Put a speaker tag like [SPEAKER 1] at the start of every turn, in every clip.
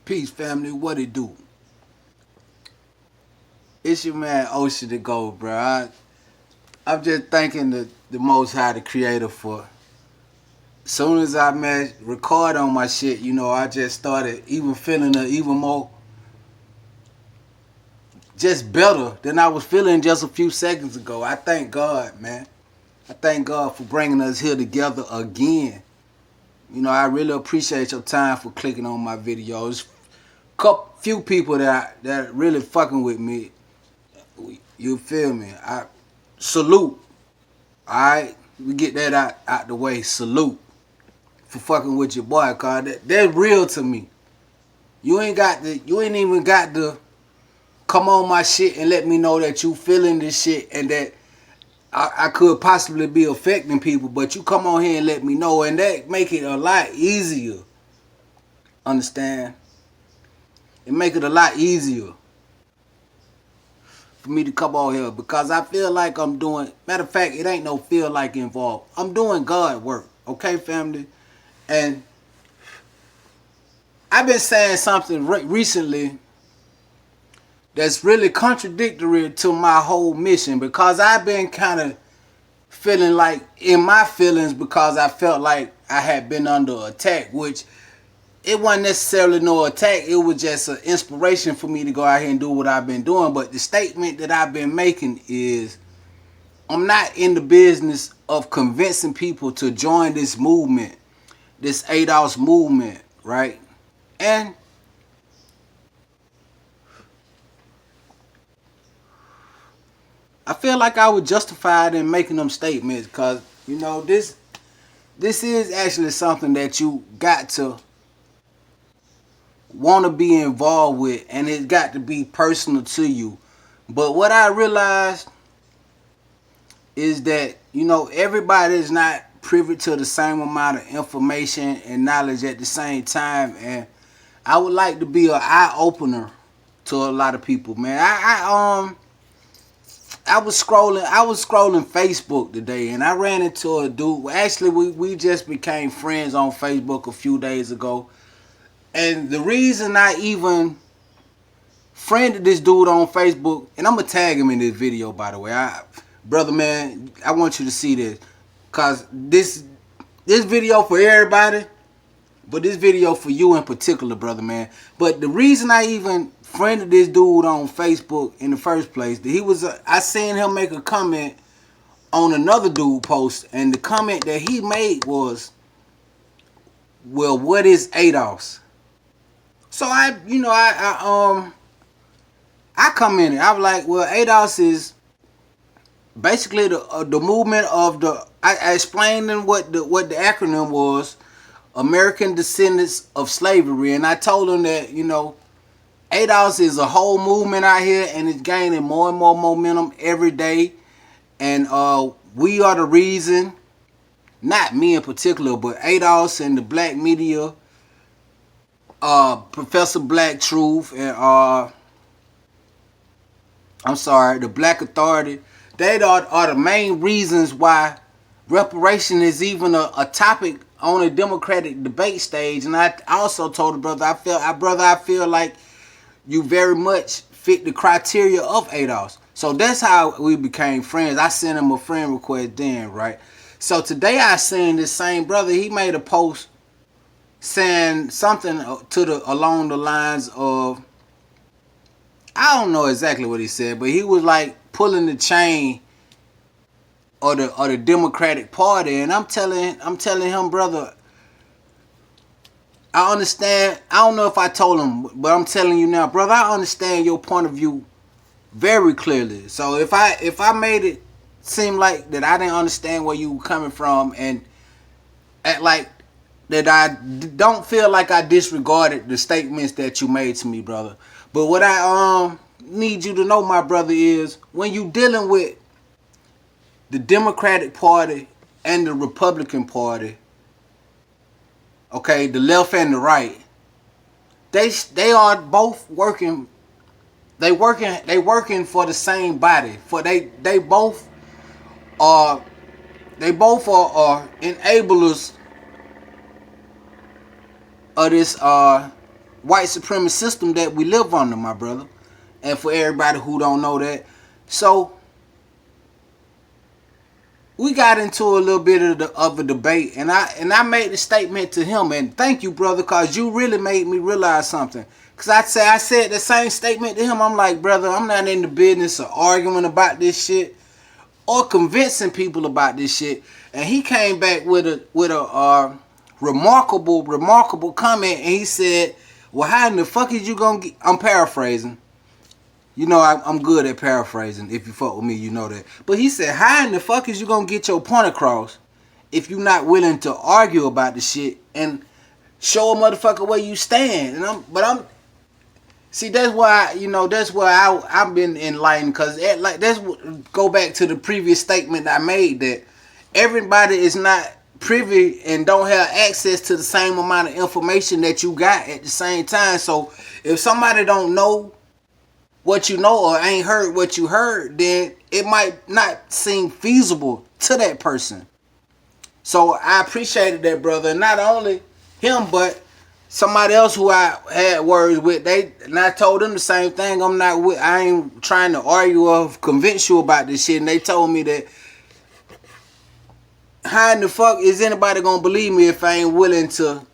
[SPEAKER 1] Peace, family. What it do? It's your man Ocean to go, bro. I'm just thanking the Most High, the Creator, for. Soon as I record on my shit, I just started even feeling even more, just better than I was feeling just a few seconds ago. I thank God, man. I thank God for bringing us here together again. I really appreciate your time for clicking on my videos. Few people that really fucking with me. You feel me? I salute. Alright? We get that out the way. Salute. For fucking with your boy, cause that's real to me. You ain't even got to come on my shit and let me know that you feeling this shit and that I could possibly be affecting people, but you come on here and let me know, and that make it a lot easier. Understand? It make it a lot easier for me to come on here because I feel like I'm doing, matter of fact, it ain't no feel like involved. I'm doing God work, okay, family? And I've been saying something recently that's really contradictory to my whole mission because I've been kind of feeling like in my feelings because I felt like I had been under attack, which it wasn't necessarily no attack. It was just an inspiration for me to go out here and do what I've been doing. But the statement that I've been making is I'm not in the business of convincing people to join this movement, this ADOS movement, right? And I feel like I was justified in making them statements because, this is actually something that you got to want to be involved with, and it's got to be personal to you. But what I realized is that, everybody is not privy to the same amount of information and knowledge at the same time, and I would like to be an eye-opener to a lot of people, man. I was scrolling Facebook today, and I ran into a dude. Actually, we just became friends on Facebook a few days ago. And the reason I even friended this dude on Facebook, and I'm gonna tag him in this video, by the way. Brother, man, I want you to see this, cause this video for everybody, but this video for you in particular, brother, man. But the reason I even friended this dude on Facebook in the first place, I seen him make a comment on another dude post, and the comment that he made was, "Well, what is ADOS?" So I commented. I was like, "Well, ADOS is basically the movement of the." I explained them what the acronym was, American Descendants of Slavery, and I told them that ADOS is a whole movement out here, and it's gaining more and more momentum every day, and we are the reason. Not me in particular, but ADOS and the black media, Professor Black Truth, and the Black Authority. They are the main reasons why reparation is even a topic on a Democratic debate stage. And I also told the brother, I feel like you very much fit the criteria of ADOS. So that's how we became friends. I sent him a friend request then, right? So today I seen this same brother. He made a post saying something along the lines of, I don't know exactly what he said, but he was like pulling the chain or the Democratic Party, and I'm telling him, brother, I understand. I don't know if I told him, but I'm telling you now, brother, I understand your point of view very clearly. So if I made it seem like that I didn't understand where you were coming from and act like that, I don't feel like I disregarded the statements that you made to me, brother. But what I need you to know, my brother, is when you dealing with the Democratic Party and the Republican Party, okay, the left and the right, they are both working. They working for the same body. For they both are enablers of this white supremacist system that we live under, my brother. And for everybody who don't know that. So we got into a little bit of a debate, and I made a statement to him, and thank you, brother, because you really made me realize something. Because I said the same statement to him. I'm like, brother, I'm not in the business of arguing about this shit or convincing people about this shit. And he came back with a remarkable comment, and he said, well, how in the fuck is you gonna get, I'm paraphrasing. You know, I'm good at paraphrasing. If you fuck with me, you know that. But he said, how in the fuck is you gonna get your point across if you're not willing to argue about the shit and show a motherfucker where you stand? And see, that's why, that's why I've been enlightened, because that's go back to the previous statement I made, that everybody is not privy and don't have access to the same amount of information that you got at the same time. So if somebody don't know what you know or ain't heard what you heard, then it might not seem feasible to that person. So I appreciated that, brother. And not only him, but somebody else who I had words with, and I told them the same thing. I ain't trying to argue or convince you about this shit. And they told me that, how in the fuck is anybody gonna believe me if I ain't willing to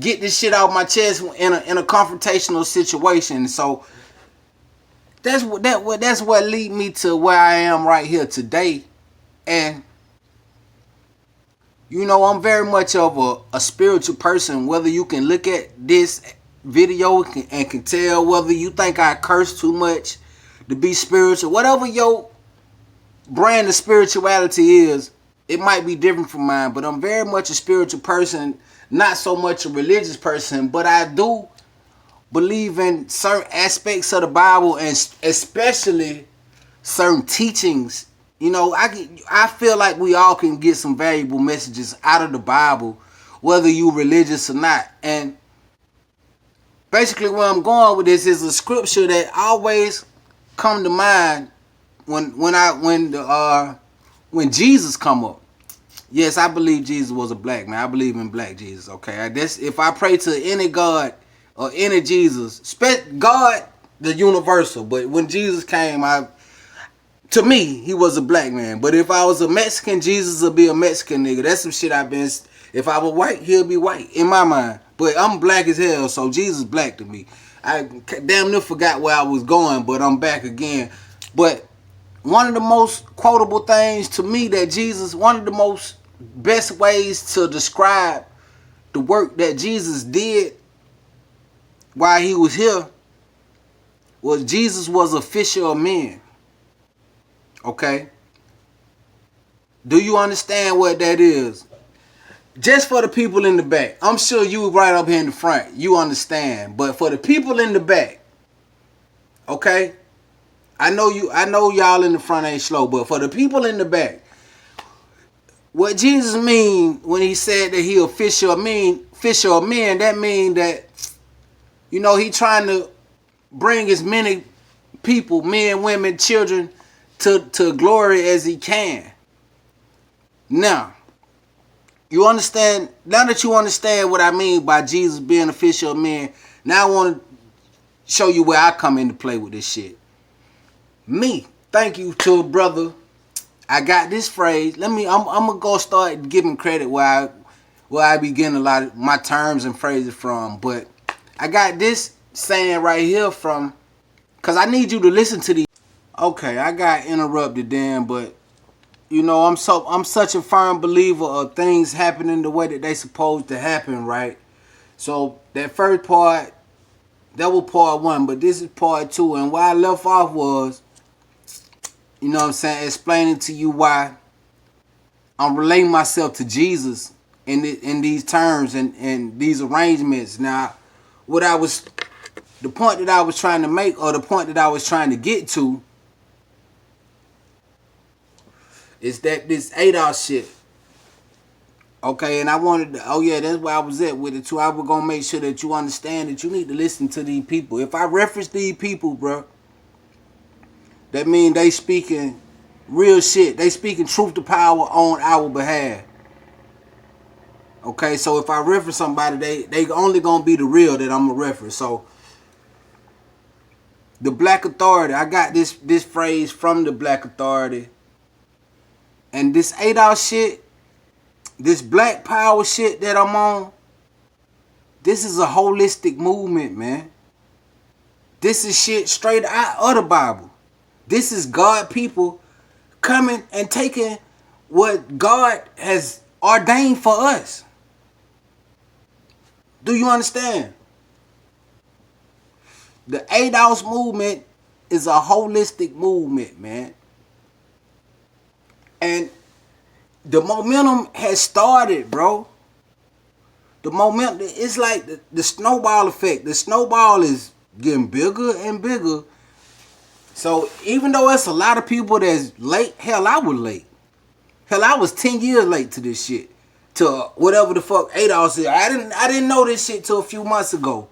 [SPEAKER 1] get this shit off my chest in a confrontational situation? So that's what lead me to where I am right here today. And I'm very much of a spiritual person. Whether you can look at this video and can tell whether you think I curse too much to be spiritual, whatever your brand of spirituality is, it might be different from mine. But I'm very much a spiritual person, not so much a religious person. But I do believe in certain aspects of the Bible, and especially certain teachings. I feel like we all can get some valuable messages out of the Bible, whether you religious or not. And basically where I'm going with this is a scripture that always come to mind when Jesus come up. Yes, I believe Jesus was a black man. I believe in black Jesus. Okay, if I pray to any God or any Jesus, God the universal, but when Jesus came, to me, he was a black man. But if I was a Mexican, Jesus would be a Mexican nigga. That's some shit if I was white, he'll be white in my mind. But I'm black as hell, so Jesus black to me. I damn near forgot where I was going, but I'm back again. But one of the most quotable things to me one of the most best ways to describe the work that Jesus did while he was here was Jesus was a fisher of men. Okay? Do you understand what that is? Just for the people in the back. I'm sure you right up here in the front, you understand. But for the people in the back, okay? I know y'all in the front ain't slow, but for the people in the back, what Jesus mean when he said that he a fisher of men, that mean that, he trying to bring as many people, men, women, children, to glory as he can. Now, you understand, now that you understand what I mean by Jesus being a fisher of men, now I want to show you where I come into play with this shit. Me, thank you to a brother. I got this phrase. I'm gonna go start giving credit where I be getting a lot of my terms and phrases from. But I got this saying right here from, because I need you to listen to these. Okay, I got interrupted then, but I'm such a firm believer of things happening the way that they supposed to happen, right? So that first part, that was part one, but this is part two. And where I left off was, explaining to you why I'm relating myself to Jesus in these terms and these arrangements. Now, the point that I was trying to make, or the point that I was trying to get to, is that this ADOS shit. Okay, and I wanted to, that's where I was at with it too. I was going to make sure that you understand that you need to listen to these people. If I reference these people, bro, that means they speaking real shit. They speaking truth to power on our behalf. Okay, so if I reference somebody, they only gonna be the real that I'm gonna reference. So the Black Authority, I got this phrase from the Black Authority, and this ADOS shit, this Black Power shit that I'm on. This is a holistic movement, man. This is shit straight out of the Bible. This is God people coming and taking what God has ordained for us. Do you understand? The ADOS movement is a holistic movement, man. And the momentum has started, bro. The momentum, it's like the snowball effect. The snowball is getting bigger and bigger. So even though it's a lot of people that's late, hell, I was late. Hell, I was 10 years late to this shit. To whatever the fuck ADOS is. I didn't know this shit till a few months ago.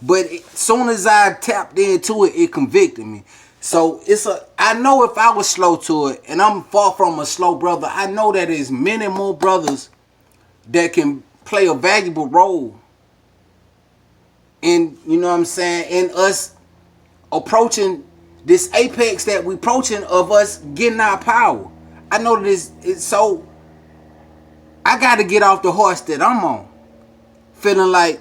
[SPEAKER 1] But as soon as I tapped into it, it convicted me. So I know if I was slow to it, and I'm far from a slow brother, I know that there's many more brothers that can play a valuable role in, you know what I'm saying, in us approaching this apex that we approaching of us getting our power. I know that it's so I gotta get off the horse that I'm on. Feeling like,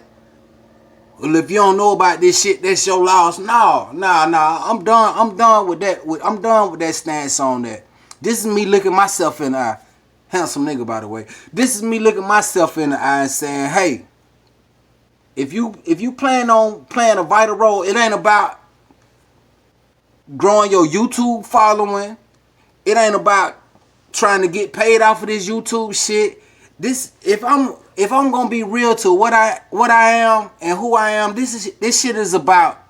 [SPEAKER 1] well, if you don't know about this shit, that's your loss. Nah. I'm done with that. I'm done with that stance on that. This is me looking myself in the eye. Handsome nigga, by the way. This is me looking myself in the eye and saying, hey, if you plan on playing a vital role, it ain't about growing your YouTube following. It ain't about trying to get paid off of this YouTube shit. This, if I'm gonna be real to what I am and who I am, this shit is about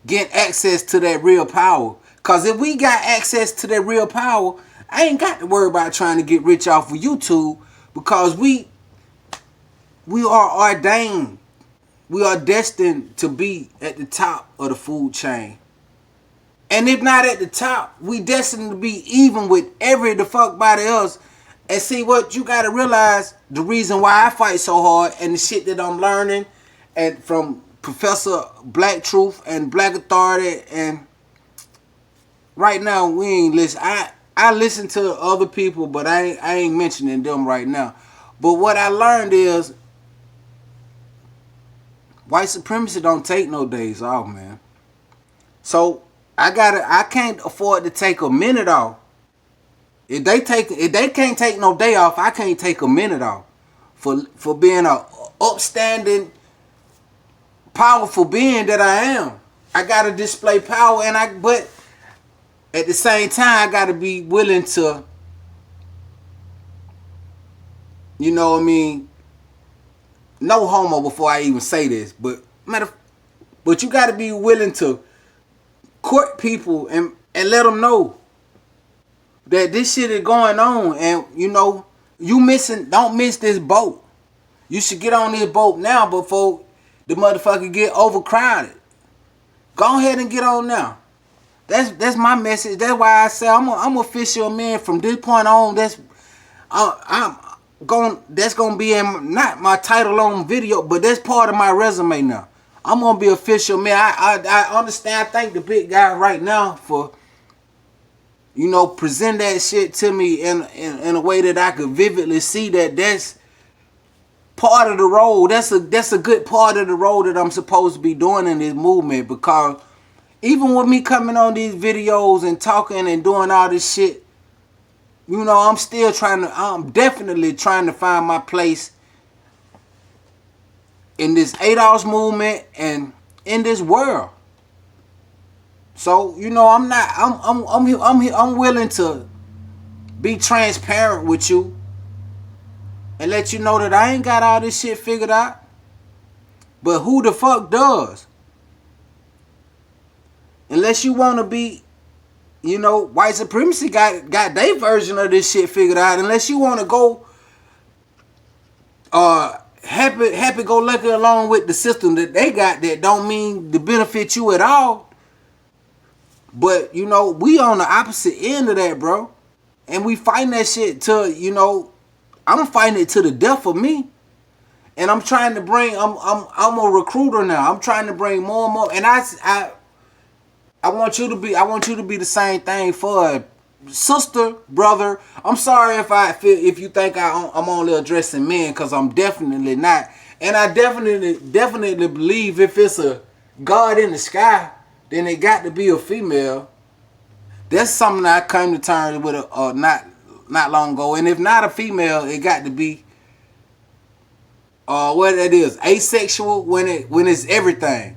[SPEAKER 1] getting access to that real power. Cause if we got access to that real power, I ain't got to worry about trying to get rich off of YouTube, because we are ordained. We are destined to be at the top of the food chain. And if not at the top, we destined to be even with every the fuck body else. And see, what you gotta realize, the reason why I fight so hard and the shit that I'm learning and from Professor Black Truth and Black Authority, and right now we ain't listen. I listen to other people, but I ain't mentioning them right now. But what I learned is white supremacy don't take no days off, man. So I can't afford to take a minute off. If they can't take no day off, I can't take a minute off for being a upstanding, powerful being that I am. I gotta display power, but at the same time, I gotta be willing to, you know what I mean, no homo before I even say this, but you gotta be willing to court people and let them know that this shit is going on, and you know, don't miss this boat. You should get on this boat now before the motherfucker get overcrowded. Go ahead and get on now. That's my message. That's why I say I'm official, man. From this point on, that's gonna be in not my title on video, but that's part of my resume now. I'm gonna be official, man. I understand. I thank the big guy right now for, you know, present that shit to me in a way that I could vividly see that that's part of the role. That's a good part of the role that I'm supposed to be doing in this movement, because even with me coming on these videos and talking and doing all this shit, you know, I'm definitely trying to find my place in this ADOS movement and in this world. So, you know, I'm willing to be transparent with you and let you know that I ain't got all this shit figured out. But who the fuck does? Unless you want to be, you know, white supremacy got their version of this shit figured out. Unless you want to go happy go lucky along with the system that they got, that don't mean to benefit you at all. But, you know, we on the opposite end of that, bro. And we fighting that shit till, you know, I'm fighting it to the death for me. And I'm trying to bring, I'm a recruiter now. I'm trying to bring more and more. And I want you to be the same thing for sister, brother. I'm sorry if you think I'm only addressing men, because I'm definitely not. And I definitely believe if it's a God in the sky, then it got to be a female. That's something I came to terms with not long ago. And if not a female, it got to be what it is, asexual, when it's everything.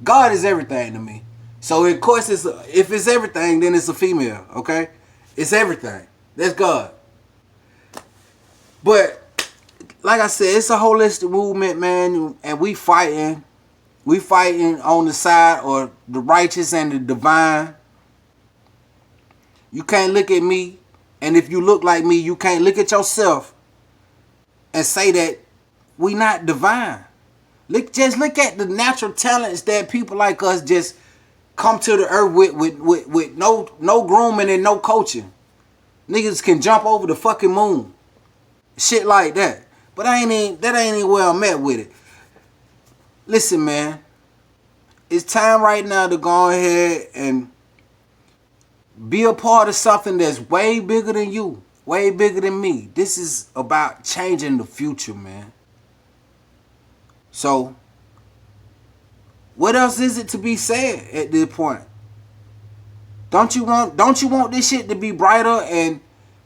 [SPEAKER 1] God is everything to me. So of course if it's everything, then it's a female, okay? It's everything. That's God. But like I said, it's a holistic movement, man, and we fighting on the side or the righteous and the divine. You can't look at me, and if you look like me, you can't look at yourself and say that we not divine. Just look at the natural talents that people like us just come to the earth with no grooming and no coaching. Niggas can jump over the fucking moon. Shit like that. But that ain't even where I'm at with it. Listen, man. It's time right now to go ahead and be a part of something that's way bigger than you. Way bigger than me. This is about changing the future, man. So, what else is it to be said at this point? Don't you want this shit to be brighter, and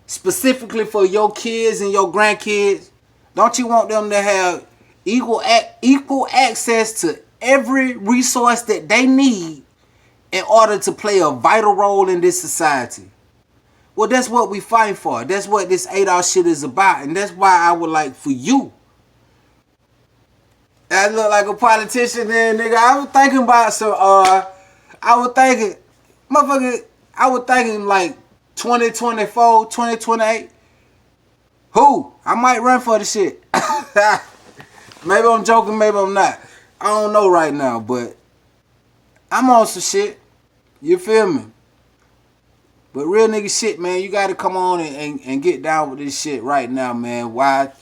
[SPEAKER 1] specifically for your kids and your grandkids? Don't you want them to have equal access to every resource that they need in order to play a vital role in this society? Well, that's what we fight for. That's what this 8-hour shit is about. And that's why I would like for you. I look like a politician there, nigga. I was thinking about some, I was thinking like 2024, 2028. Who? I might run for the shit. Maybe I'm joking, maybe I'm not. I don't know right now, but I'm on some shit. You feel me? But real nigga shit, man, you gotta come on and get down with this shit right now, man. Why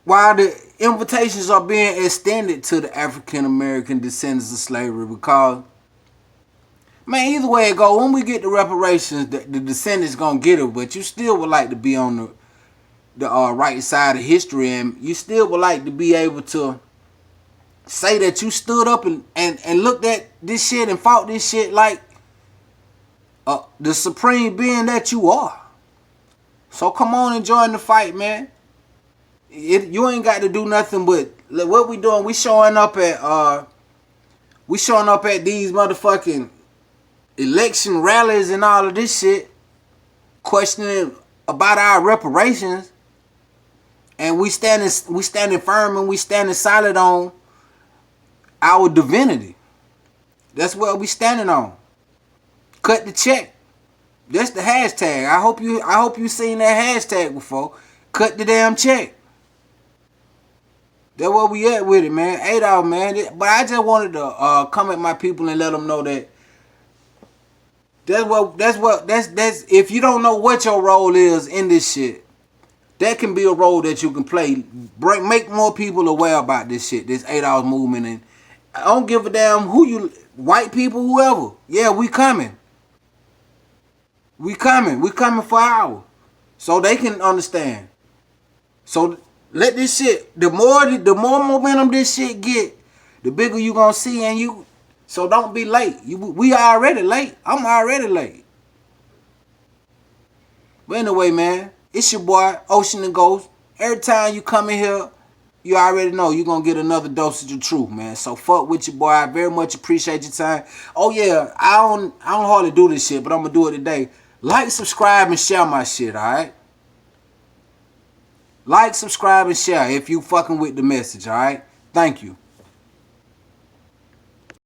[SPEAKER 1] the invitations are being extended to the African American descendants of slavery? Because, man, either way it go, when we get the reparations, the descendants gonna get it, but you still would like to be on the right side of history, and you still would like to be able to say that you stood up and looked at this shit and fought this shit like the supreme being that you are. So come on and join the fight, man. You ain't got to do nothing but what we doing. We showing up at these motherfucking election rallies and all of this shit, questioning about our reparations, and we standing firm and we standing solid on our divinity. That's what we standing on. Cut the check. That's the hashtag. I hope you seen that hashtag before. Cut the damn check. That's where we at with it, man. 8 hours, man. But I just wanted to come at my people and let them know that that's if you don't know what your role is in this shit, that can be a role that you can play. Make more people aware about this shit, this 8 hours movement. And I don't give a damn who you, white people, whoever. Yeah, we coming. We coming for ours. So they can understand. So let this shit, the more momentum this shit get, the bigger you gonna see. And you, so don't be late. We already late. I'm already late. But anyway, man, it's your boy Ocean the Ghost. Every time you come in here, you already know you're gonna get another dosage of truth, man. So fuck with your boy. I very much appreciate your time. Oh yeah, I don't hardly do this shit, but I'm gonna do it today. Like, subscribe, and share my shit, alright? Like, subscribe, and share if you fucking with the message, alright? Thank you.